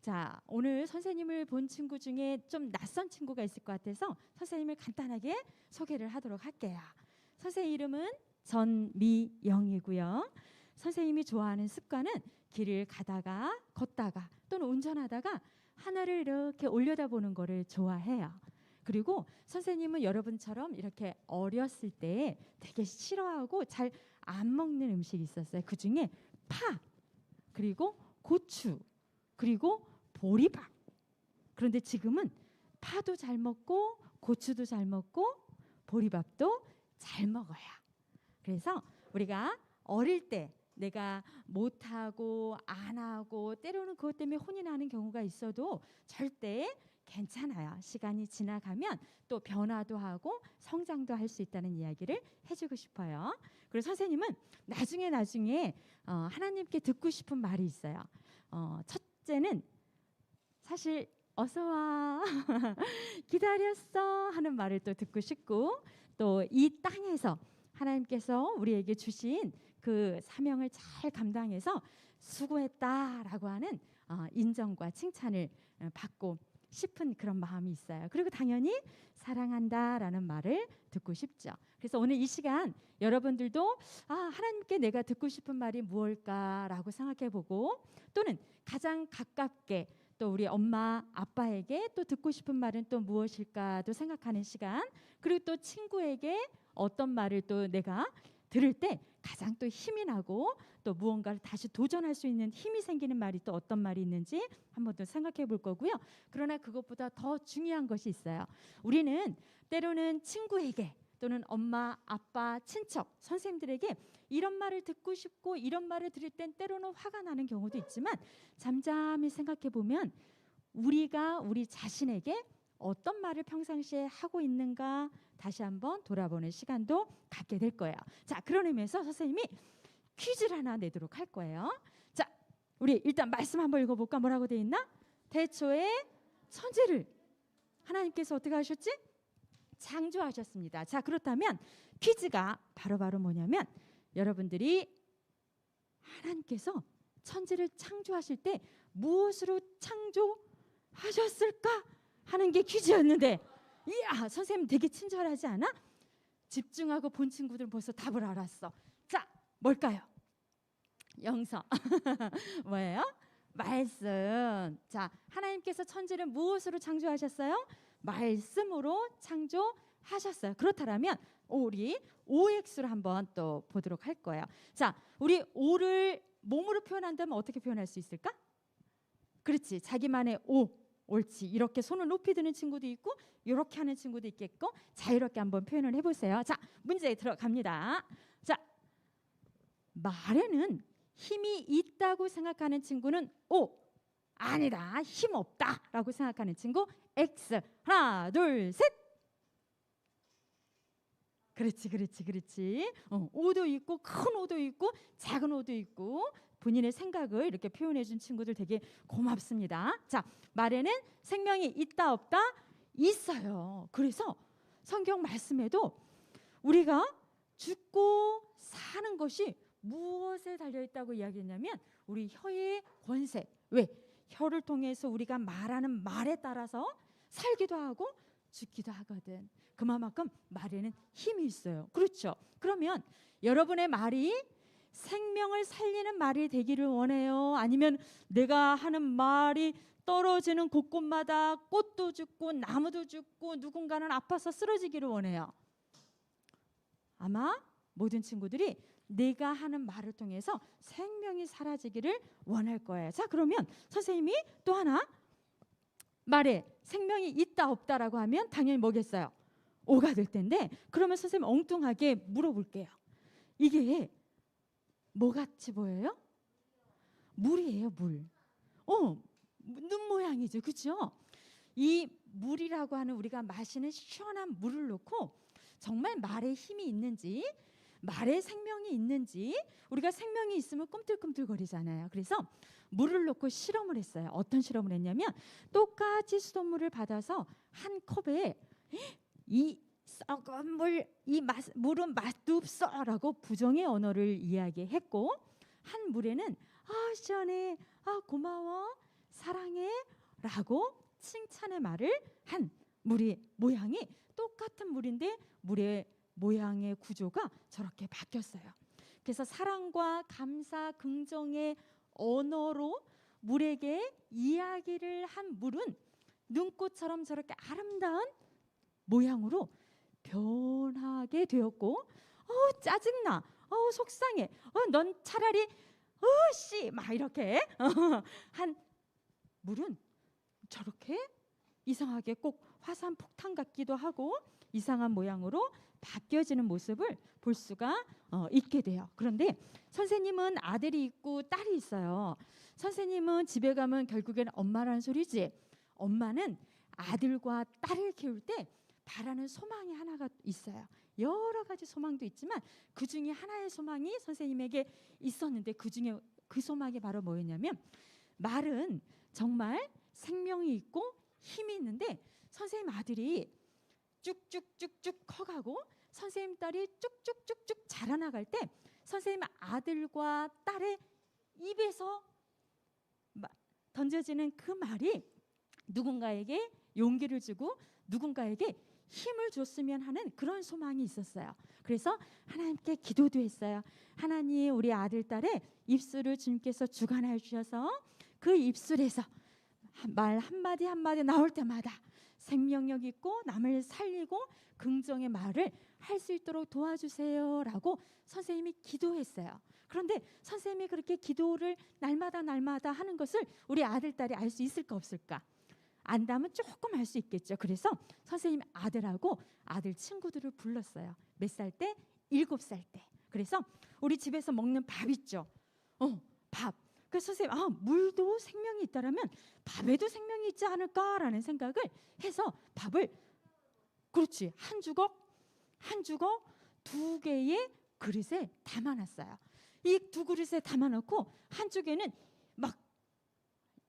자, 오늘 선생님을 본 친구 중에 좀 낯선 친구가 있을 것 같아서 선생님을 간단하게 소개를 하도록 할게요. 선생님 이름은 전미영이고요. 선생님이 좋아하는 습관은 길을 가다가 걷다가 또는 운전하다가 하늘을 이렇게 올려다보는 거를 좋아해요. 그리고 선생님은 여러분처럼 이렇게 어렸을 때 되게 싫어하고 잘 안 먹는 음식이 있었어요. 그중에 파, 그리고 고추, 그리고 보리밥. 그런데 지금은 파도 잘 먹고 고추도 잘 먹고 보리밥도 잘 먹어요. 그래서 우리가 어릴 때 내가 못하고 안 하고 때로는 그것 때문에 혼이 나는 경우가 있어도 절대 괜찮아요. 시간이 지나가면 또 변화도 하고 성장도 할 수 있다는 이야기를 해주고 싶어요. 그리고 선생님은 나중에 하나님께 듣고 싶은 말이 있어요. 첫째는 사실 어서 와 기다렸어 하는 말을 또 듣고 싶고, 또 이 땅에서 하나님께서 우리에게 주신 그 사명을 잘 감당해서 수고했다라고 하는 인정과 칭찬을 받고 싶은 그런 마음이 있어요. 그리고 당연히 사랑한다라는 말을 듣고 싶죠. 그래서 오늘 이 시간 여러분들도 하나님께 내가 듣고 싶은 말이 무엇일까라고 생각해보고, 또는 가장 가깝게 또 우리 엄마 아빠에게 또 듣고 싶은 말은 또 무엇일까도 생각하는 시간, 그리고 또 친구에게 어떤 말을 또 내가 들을 때 가장 또 힘이 나고 또 무언가를 다시 도전할 수 있는 힘이 생기는 말이 또 어떤 말이 있는지 한번 더 생각해 볼 거고요. 그러나 그것보다 더 중요한 것이 있어요. 우리는 때로는 친구에게 또는 엄마, 아빠, 친척, 선생님들에게 이런 말을 듣고 싶고 이런 말을 들을 땐 때로는 화가 나는 경우도 있지만, 잠잠히 생각해 보면 우리가 우리 자신에게 어떤 말을 평상시에 하고 있는가 다시 한번 돌아보는 시간도 갖게 될 거예요. 자, 그런 의미에서 선생님이 퀴즈를 하나 내도록 할 거예요. 자, 우리 일단 말씀 한번 읽어볼까? 뭐라고 돼 있나? 태초에 천지를 하나님께서 어떻게 하셨지? 창조하셨습니다. 자, 그렇다면 퀴즈가 바로 뭐냐면, 여러분들이 하나님께서 천지를 창조하실 때 무엇으로 창조하셨을까 하는 게 퀴즈였는데, 이야, 선생님 되게 친절하지 않아? 집중하고 본 친구들은 벌써 답을 알았어. 자, 뭘까요? 영서. 뭐예요? 말씀. 자, 하나님께서 천지를 무엇으로 창조하셨어요? 말씀으로 창조하셨어요. 그렇다면 우리 OX를 한번 또 보도록 할 거예요. 자, 우리 O를 몸으로 표현한다면 어떻게 표현할 수 있을까? 그렇지, 자기만의 O. 옳지. 이렇게 손을 높이 드는 친구도 있고 이렇게 하는 친구도 있겠고, 자유롭게 한번 표현을 해보세요. 자, 문제 들어갑니다. 자, 말에는 힘이 있다고 생각하는 친구는 O, 아니다, 힘 없다 라고 생각하는 친구 X. 하나 둘 셋. 그렇지. O도 있고 큰 O도 있고 작은 O도 있고, 본인의 생각을 이렇게 표현해 준 친구들 되게 고맙습니다. 자, 말에는 생명이 있다 없다? 있어요. 그래서 성경 말씀에도 우리가 죽고 사는 것이 무엇에 달려있다고 이야기했냐면 우리 혀의 권세. 왜? 혀를 통해서 우리가 말하는 말에 따라서 살기도 하고 죽기도 하거든. 그만큼 말에는 힘이 있어요. 그렇죠? 그러면 여러분의 말이 생명을 살리는 말이 되기를 원해요? 아니면 내가 하는 말이 떨어지는 곳곳마다 꽃도 죽고 나무도 죽고 누군가는 아파서 쓰러지기를 원해요? 아마 모든 친구들이 내가 하는 말을 통해서 생명이 사라지기를 원할 거예요. 자, 그러면 선생님이 또 하나 말에 생명이 있다 없다라고 하면 당연히 뭐겠어요? O가 될 텐데, 그러면 선생님 엉뚱하게 물어볼게요. 이게 뭐 같이 보여요? 물이에요, 물. 눈 모양이죠, 그렇죠? 이 물이라고 하는 우리가 마시는 시원한 물을 놓고 정말 말에 힘이 있는지, 말에 생명이 있는지, 우리가 생명이 있으면 꿈틀꿈틀거리잖아요. 그래서 물을 놓고 실험을 했어요. 어떤 실험을 했냐면, 똑같이 수돗물을 받아서 한 컵에 이 썩은 물, 물은 맛도 없어라고 부정의 언어를 이야기했고, 한 물에는 시원해, 고마워, 사랑해 라고 칭찬의 말을 한 물의 모양이 똑같은 물인데 물의 모양의 구조가 저렇게 바뀌었어요. 그래서 사랑과 감사, 긍정의 언어로 물에게 이야기를 한 물은 눈꽃처럼 저렇게 아름다운 모양으로 변하게 되었고, 짜증나, 속상해, 넌 차라리 씨 막 이렇게 한 물은 저렇게 이상하게 꼭 화산 폭탄 같기도 하고 이상한 모양으로 바뀌어지는 모습을 볼 수가 있게 돼요. 그런데 선생님은 아들이 있고 딸이 있어요. 선생님은 집에 가면 결국에는 엄마라는 소리지. 엄마는 아들과 딸을 키울 때 바라는 소망이 하나가 있어요. 여러 가지 소망도 있지만 그 중에 하나의 소망이 선생님에게 있었는데 그 중에 그 소망이 바로 뭐였냐면, 말은 정말 생명이 있고 힘이 있는데 선생님 아들이 쭉쭉쭉쭉 커가고 선생님 딸이 쭉쭉쭉쭉 자라나갈 때 선생님 아들과 딸의 입에서 던져지는 그 말이 누군가에게 용기를 주고 누군가에게 힘을 줬으면 하는 그런 소망이 있었어요. 그래서 하나님께 기도도 했어요. 하나님, 우리 아들 딸의 입술을 주님께서 주관하여 주셔서 그 입술에서 말 한마디 한마디 나올 때마다 생명력 있고 남을 살리고 긍정의 말을 할 수 있도록 도와주세요 라고 선생님이 기도했어요. 그런데 선생님이 그렇게 기도를 날마다 하는 것을 우리 아들 딸이 알 수 있을까 없을까? 안다면 조금 알 수 있겠죠. 그래서 선생님 아들하고 아들 친구들을 불렀어요. 몇 살 때? 7살 때. 그래서 우리 집에서 먹는 밥 있죠. 밥. 그래서 선생님, 물도 생명이 있다라면 밥에도 생명이 있지 않을까라는 생각을 해서 밥을, 그렇지, 한 주걱 2개의 그릇에 담아놨어요. 이 2그릇에 담아놓고 한쪽에는 막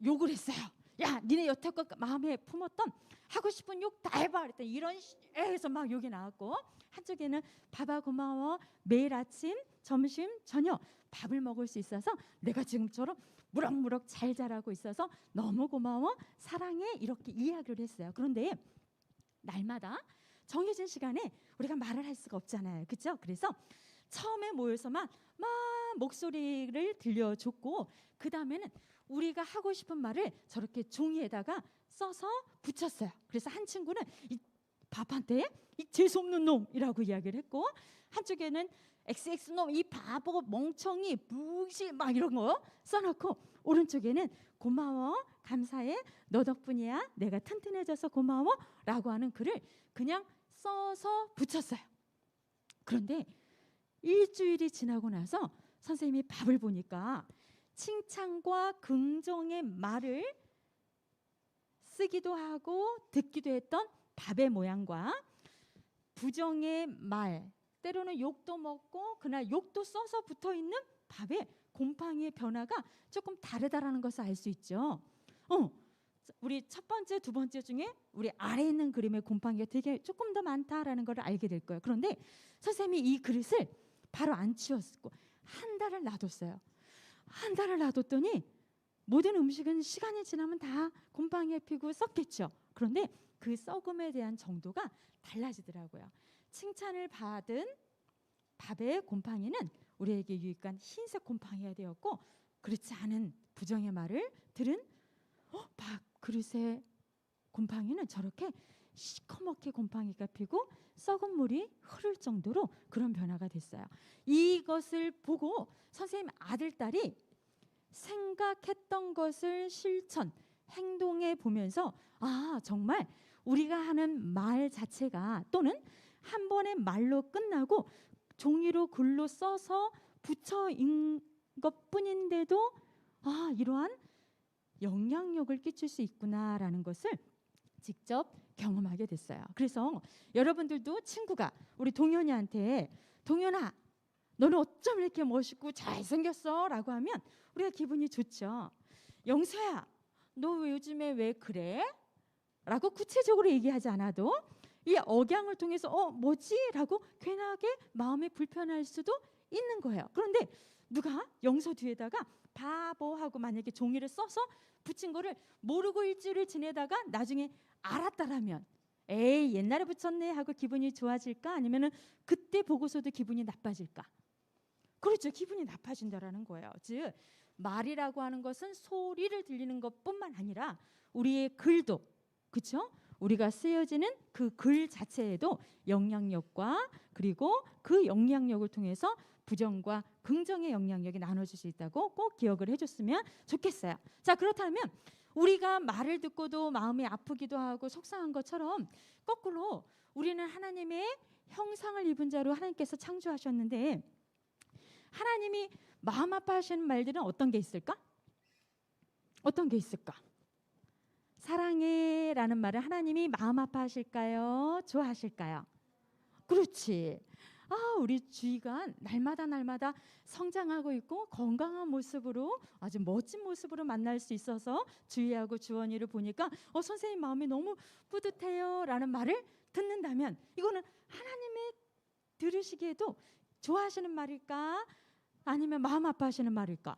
욕을 했어요. 야, 니네 여태껏 마음에 품었던 하고 싶은 욕 다 해봐. 그랬더니 이런 해서 막 욕이 나왔고, 한쪽에는 밥아 고마워, 매일 아침, 점심, 저녁 밥을 먹을 수 있어서 내가 지금처럼 무럭무럭 잘 자라고 있어서 너무 고마워, 사랑해, 이렇게 이야기를 했어요. 그런데 날마다 정해진 시간에 우리가 말을 할 수가 없잖아요. 그렇죠? 그래서 처음에 모여서만 막 목소리를 들려줬고 그 다음에는 우리가 하고 싶은 말을 저렇게 종이에다가 써서 붙였어요. 그래서 한 친구는 이 밥한테 이 재수없는 놈이라고 이야기를 했고, 한쪽에는 XX놈, 이 바보, 멍청이, 무시 막 이런 거 써놓고, 오른쪽에는 고마워, 감사해, 너 덕분이야, 내가 튼튼해져서 고마워 라고 하는 글을 그냥 써서 붙였어요. 그런데 일주일이 지나고 나서 선생님이 밥을 보니까 칭찬과 긍정의 말을 쓰기도 하고 듣기도 했던 밥의 모양과 부정의 말, 때로는 욕도 먹고 그날 욕도 써서 붙어있는 밥의 곰팡이의 변화가 조금 다르다라는 것을 알 수 있죠. 우리 첫 번째, 두 번째 중에 우리 아래에 있는 그림의 곰팡이가 되게 조금 더 많다라는 걸 알게 될 거예요. 그런데 선생님이 이 그릇을 바로 안 치웠고 한 달을 놔뒀어요. 한 달을 놔뒀더니 모든 음식은 시간이 지나면 다 곰팡이에 피고 썩겠죠. 그런데 그 썩음에 대한 정도가 달라지더라고요. 칭찬을 받은 밥의 곰팡이는 우리에게 유익한 흰색 곰팡이가 되었고, 그렇지 않은 부정의 말을 들은 밥 그릇의 곰팡이는 저렇게 시커멓게 곰팡이가 피고 썩은 물이 흐를 정도로 그런 변화가 됐어요. 이것을 보고 선생님 아들 딸이 생각했던 것을 실천, 행동해 보면서 정말 우리가 하는 말 자체가, 또는 한 번의 말로 끝나고 종이로 글로 써서 붙여인 것뿐인데도 이러한 영향력을 끼칠 수 있구나라는 것을 직접 경험하게 됐어요. 그래서 여러분들도 친구가 우리 동현이한테 동현아, 너는 어쩜 이렇게 멋있고 잘생겼어? 라고 하면 우리가 기분이 좋죠. 영서야, 너 요즘에 왜 그래? 라고 구체적으로 얘기하지 않아도 이 억양을 통해서 뭐지? 라고 괜하게 마음이 불편할 수도 있는 거예요. 그런데 누가 영서 뒤에다가 바보하고 만약에 종이를 써서 붙인 거를 모르고 일주일을 지내다가 나중에 알았다라면 에이 옛날에 붙였네 하고 기분이 좋아질까? 아니면은 그때 보고서도 기분이 나빠질까? 그렇죠. 기분이 나빠진다라는 거예요. 즉 말이라고 하는 것은 소리를 들리는 것뿐만 아니라 우리의 글도 그렇죠? 우리가 쓰여지는 그 글 자체에도 영향력과 그리고 그 영향력을 통해서 부정과 긍정의 영향력이 나눠질 수 있다고 꼭 기억을 해줬으면 좋겠어요. 자 그렇다면 우리가 말을 듣고도 마음이 아프기도 하고 속상한 것처럼 거꾸로 우리는 하나님의 형상을 입은 자로 하나님께서 창조하셨는데 하나님이 마음 아파하시는 말들은 어떤 게 있을까? 어떤 게 있을까? 사랑해 라는 말을 하나님이 마음 아파하실까요? 좋아하실까요? 그렇지. 우리 주희가 날마다 성장하고 있고 건강한 모습으로 아주 멋진 모습으로 만날 수 있어서 주희하고 주원이를 보니까 선생님 마음이 너무 뿌듯해요 라는 말을 듣는다면 이거는 하나님이 들으시기에도 좋아하시는 말일까? 아니면 마음 아파하시는 말일까?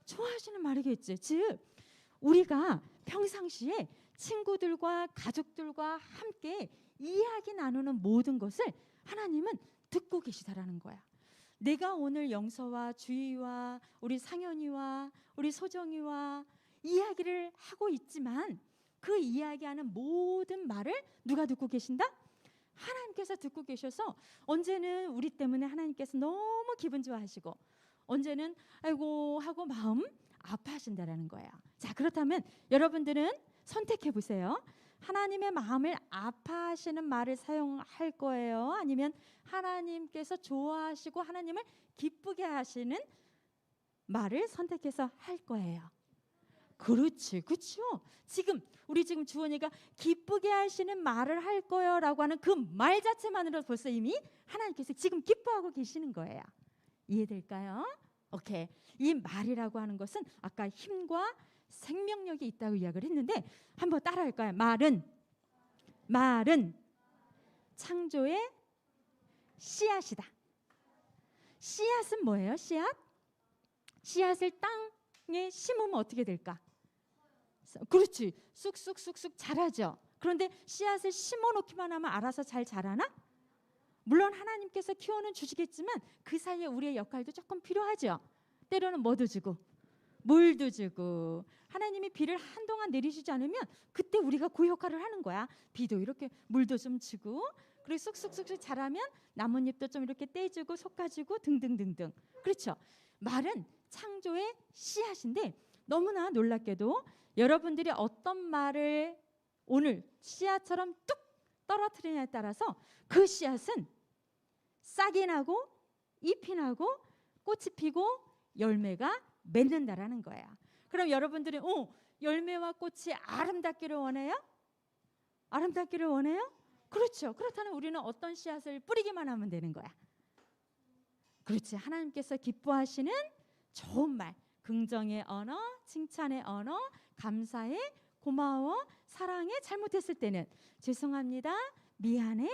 좋아하시는 말이겠지. 즉 우리가 평상시에 친구들과 가족들과 함께 이야기 나누는 모든 것을 하나님은 듣고 계시다라는 거야. 내가 오늘 영서와 주희와 우리 상현이와 우리 소정이와 이야기를 하고 있지만 그 이야기하는 모든 말을 누가 듣고 계신다? 하나님께서 듣고 계셔서 언제는 우리 때문에 하나님께서 너무 기분 좋아하시고 언제는 아이고 하고 마음 아파하신다라는 거예요. 자 그렇다면 여러분들은 선택해 보세요. 하나님의 마음을 아파하시는 말을 사용할 거예요? 아니면 하나님께서 좋아하시고 하나님을 기쁘게 하시는 말을 선택해서 할 거예요? 그렇지, 그렇죠. 우리 주원이가 기쁘게 하시는 말을 할 거요라고 하는 그 말 자체만으로 벌써 이미 하나님께서 지금 기뻐하고 계시는 거예요. 이해될까요? 오케이. 이 말이라고 하는 것은 아까 힘과 생명력이 있다고 이야기를 했는데 한번 따라할까요? 말은 창조의 씨앗이다. 씨앗은 뭐예요? 씨앗을 땅에 심으면 어떻게 될까? 그렇지. 쑥쑥쑥쑥 자라죠. 그런데 씨앗을 심어놓기만 하면 알아서 잘 자라나? 물론 하나님께서 키워는 주시겠지만 그 사이에 우리의 역할도 조금 필요하죠. 때로는 뭐도 주고 물도 주고 하나님이 비를 한동안 내리시지 않으면 그때 우리가 그 역할을 하는 거야. 비도 이렇게 물도 좀 주고 그리고 쑥쑥쑥쑥 자라면 나뭇잎도 좀 이렇게 떼주고 솎아주고 등등등등. 그렇죠. 말은 창조의 씨앗인데 너무나 놀랍게도 여러분들이 어떤 말을 오늘 씨앗처럼 뚝 떨어뜨리냐에 따라서 그 씨앗은 싹이 나고 잎이 나고 꽃이 피고 열매가 맺는다라는 거야. 그럼 여러분들이 열매와 꽃이 아름답기를 원해요? 아름답기를 원해요? 그렇죠. 그렇다면 우리는 어떤 씨앗을 뿌리기만 하면 되는 거야. 그렇지. 하나님께서 기뻐하시는 좋은 말, 긍정의 언어, 칭찬의 언어, 감사의, 고마워, 사랑해, 잘못했을 때는 죄송합니다, 미안해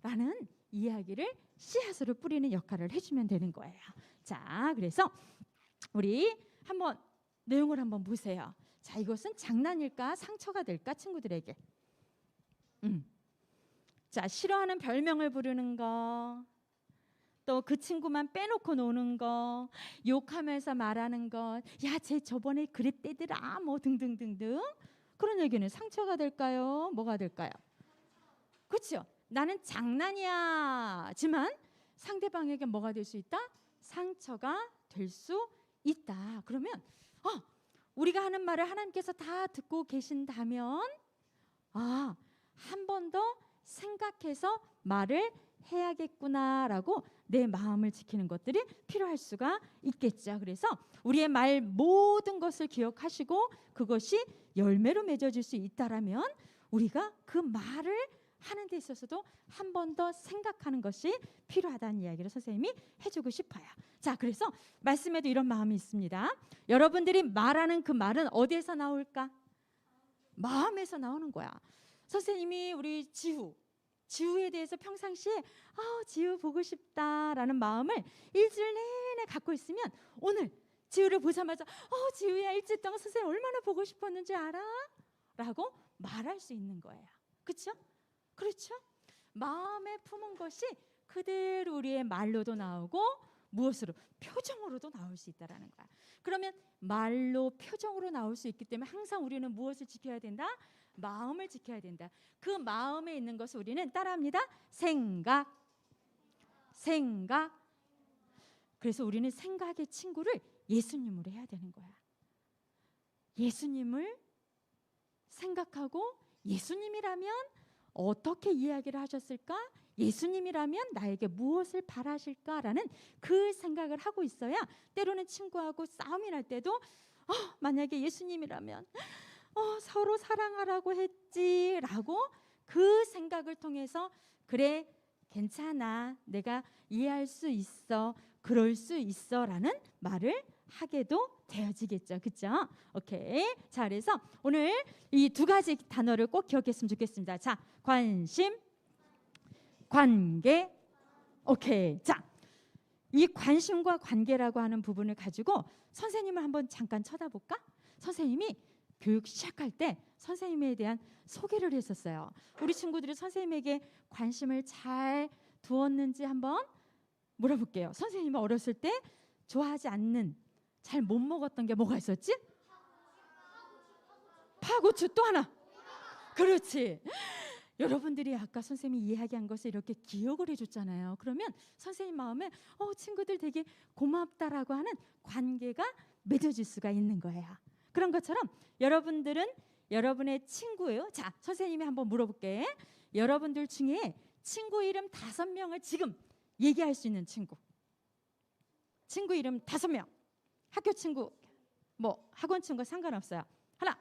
라는 이야기를 씨앗으로 뿌리는 역할을 해주면 되는 거예요. 자, 그래서 우리 한번 내용을 한번 보세요. 자, 이것은 장난일까 상처가 될까 친구들에게. 자, 싫어하는 별명을 부르는 거, 또 그 친구만 빼놓고 노는 거, 욕하면서 말하는 것, 야, 쟤 저번에 그랬대더라, 뭐 등등등등. 그런 얘기는 상처가 될까요? 뭐가 될까요? 그렇죠. 나는 장난이야지만 상대방에게 뭐가 될 수 있다? 상처가 될 수 있다. 그러면 우리가 하는 말을 하나님께서 다 듣고 계신다면 한 번 더 생각해서 말을 해야겠구나라고 내 마음을 지키는 것들이 필요할 수가 있겠죠. 그래서 우리의 말 모든 것을 기억하시고 그것이 열매로 맺어질 수 있다라면 우리가 그 말을 하는 데 있어서도 한 번 더 생각하는 것이 필요하다는 이야기를 선생님이 해주고 싶어요. 자, 그래서 말씀에도 이런 마음이 있습니다. 여러분들이 말하는 그 말은 어디에서 나올까? 마음에서 나오는 거야. 선생님이 우리 지우에 대해서 평상시에 지우 보고 싶다라는 마음을 일주일 내내 갖고 있으면 오늘 지우를 보자마자 지우야 일찍 동안 선생님 얼마나 보고 싶었는지 알아? 라고 말할 수 있는 거예요. 그렇죠? 그렇죠? 마음에 품은 것이 그대로 우리의 말로도 나오고 무엇으로? 표정으로도 나올 수 있다라는 거야. 그러면 말로 표정으로 나올 수 있기 때문에 항상 우리는 무엇을 지켜야 된다? 마음을 지켜야 된다. 그 마음에 있는 것을 우리는 따라합니다. 생각. 그래서 우리는 생각의 친구를 예수님으로 해야 되는 거야. 예수님을 생각하고 예수님이라면 어떻게 이야기를 하셨을까? 예수님이라면 나에게 무엇을 바라실까라는 그 생각을 하고 있어야 때로는 친구하고 싸움이 날 때도 만약에 예수님이라면 서로 사랑하라고 했지라고 그 생각을 통해서 그래 괜찮아 내가 이해할 수 있어 그럴 수 있어라는 말을 하게도 되어지겠죠. 그렇죠? 오케이. 자, 그래서 오늘 이 두 가지 단어를 꼭 기억했으면 좋겠습니다. 자, 관심, 관계. 오케이. 자, 이 관심과 관계라고 하는 부분을 가지고 선생님을 한번 잠깐 쳐다볼까? 선생님이 교육 시작할 때 선생님에 대한 소개를 했었어요. 우리 친구들이 선생님에게 관심을 잘 두었는지 한번 물어볼게요. 선생님이 어렸을 때 좋아하지 않는 잘 못 먹었던 게 뭐가 있었지? 파고추. 또 하나. 그렇지. 여러분들이 아까 선생님이 이야기한 것을 이렇게 기억을 해줬잖아요. 그러면 선생님 마음에 친구들 되게 고맙다라고 하는 관계가 맺어질 수가 있는 거예요. 그런 것처럼 여러분들은 여러분의 친구예요. 자, 선생님이 한번 물어볼게. 여러분들 중에 친구 이름 5명을 지금 얘기할 수 있는 친구. 친구 이름 5명. 학교 친구, 뭐 학원 친구 상관없어요. 하나,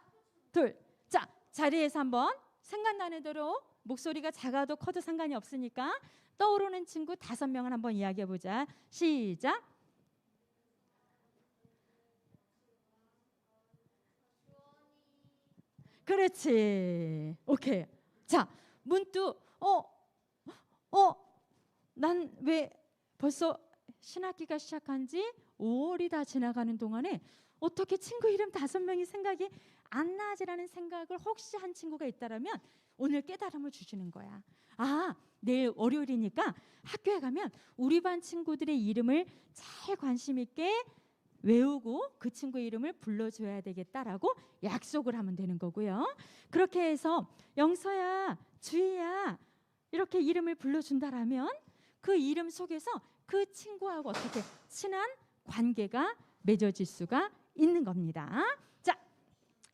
둘. 자, 자리에서 한번 생각나는 대로 목소리가 작아도 커도 상관이 없으니까 떠오르는 친구 5명을 한번 이야기해보자. 시작. 그렇지. 오케이. 자, 문득 난 왜 벌써 신학기가 시작한 지 5월이 다 지나가는 동안에 어떻게 친구 이름 5명이 생각이 안 나지라는 생각을 혹시 한 친구가 있다라면 오늘 깨달음을 주시는 거야. 내일 월요일이니까 학교에 가면 우리 반 친구들의 이름을 잘 관심 있게 외우고 그 친구 이름을 불러줘야 되겠다라고 약속을 하면 되는 거고요. 그렇게 해서 영서야, 주희야 이렇게 이름을 불러준다라면 그 이름 속에서 그 친구하고 어떻게 친한 관계가 맺어질 수가 있는 겁니다. 자,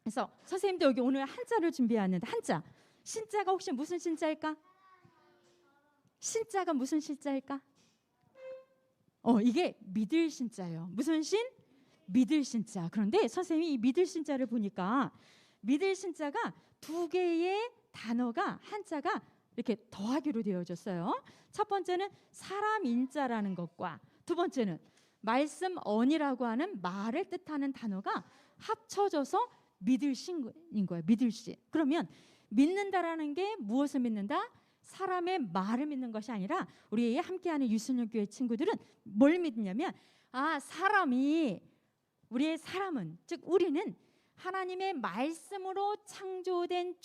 그래서 선생님도 여기 오늘 한자를 준비하는데 한자, 신자가 혹시 무슨 신자일까? 신자가 무슨 신자일까? 이게 믿을 신자예요. 무슨 신? 믿을 신자. 그런데 선생님이 이 믿을 신자를 보니까 믿을 신자가 2개의 단어가 한자가 이렇게 더하기로 되어졌어요. 첫 번째는 사람 인자라는 것과 두 번째는 말씀 언이라고 하는 말을 뜻하는 단어가 합쳐져서 믿을 신인 거예요. 믿을 신. 그러면 믿는다라는 게 무엇을 믿는다? 사람의 말을 믿는 것이 아니라 우리 함께하는 유순영 교회 친구들은 뭘 믿냐면 사람이 우리의 사람은 즉 우리는 하나님의 말씀으로 창조된